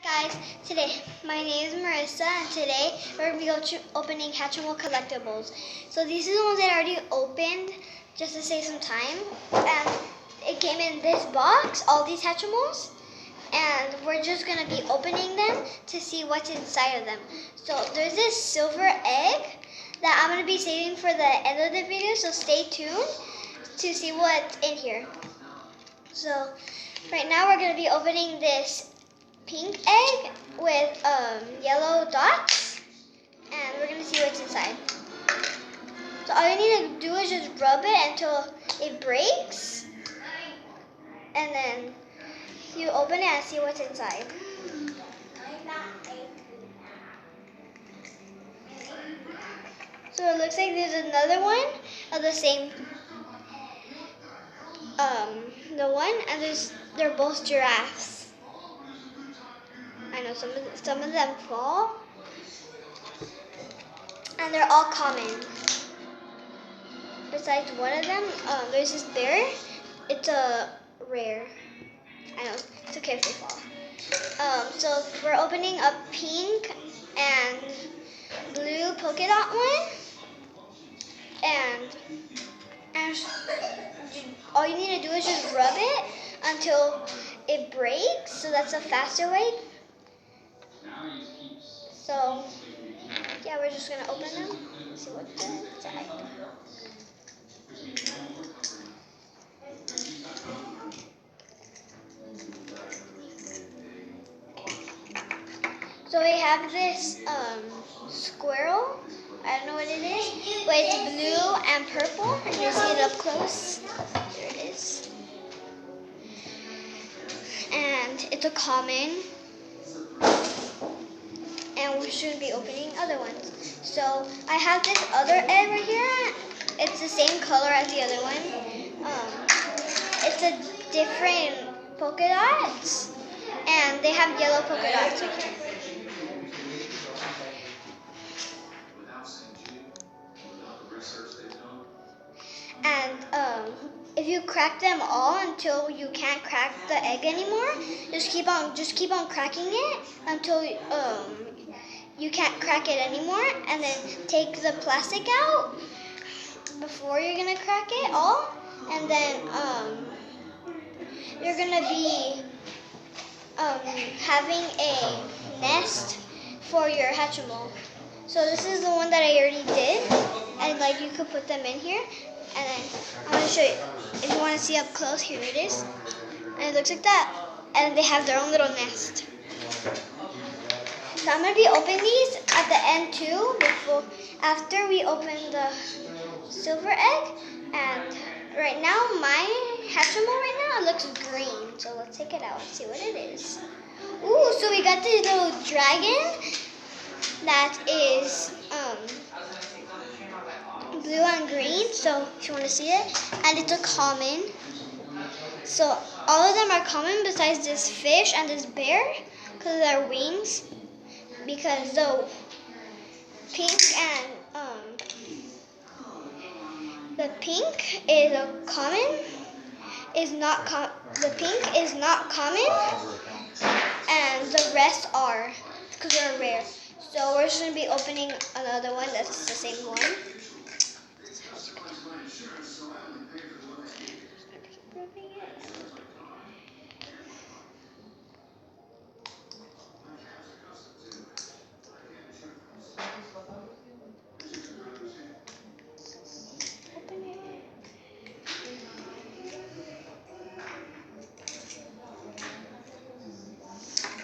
Guys, today my name is Marissa, and today we're going to be opening Hatchimal collectibles. So these are the ones that I already opened just to save some time, and it came in this box, all these Hatchimals, and we're just going to be opening them to see what's inside of them. So there's this silver egg that I'm going to be saving for the end of the video, so stay tuned to see what's in here. So right now we're going to be opening this pink egg with yellow dots, and we're gonna see what's inside. So all you need to do is just rub it until it breaks, and then you open it and see what's inside. So it looks like there's another one of the same the one, and they're both giraffes. I know some of them fall, and they're all common. Besides one of them, there's this bear. It's a rare. I know, it's okay if they fall. So we're opening a pink and blue polka dot one, and all you need to do is just rub it until it breaks. So that's a faster way. So yeah, we're just gonna open them. See what's inside. So we have this squirrel. I don't know what it is, but it's blue and purple. You can see it up close. There it is. And it's a common. And we shouldn't be opening other ones. So I have this other egg right here. It's the same color as the other one. It's a different polka dots, and they have yellow polka dots right here. And if you crack them all until you can't crack the egg anymore, just keep on cracking it until you can't crack it anymore, and then take the plastic out before you're gonna crack it all, and then you're gonna be having a nest for your Hatchimal. So this is the one that I already did, and like you could put them in here, and then I'm gonna show you. If you want to see up close, here it is, and it looks like that, and they have their own little nest. So I'm gonna be opening these at the end too, after we open the silver egg. And right now, my Hatchimal right now, it looks green. So let's take it out and see what it is. Ooh, so we got this little dragon that is blue and green. So if you want to see it, and it's a common. So all of them are common besides this fish and this bear because of their wings. Because the pink is a common, the pink is not common, and the rest are, because they're rare. So we're just going to be opening another one that's the same one.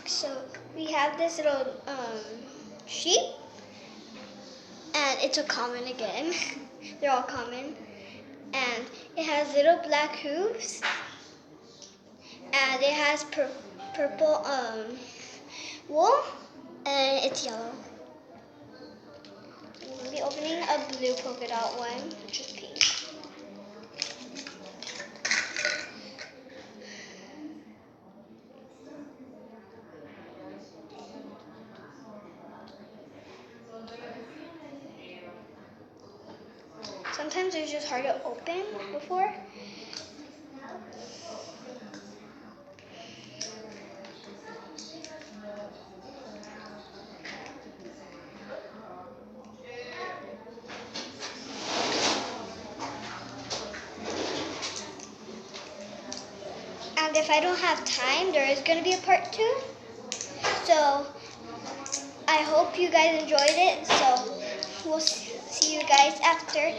So we have this little sheep, and it's a common again. They're all common, and it has little black hooves, and it has purple wool, and it's yellow. We'll be opening a blue polka dot one, which is pink. Sometimes they're just hard to open before. And if I don't have time, there is going to be a part 2. So I hope you guys enjoyed it. So we'll see you guys after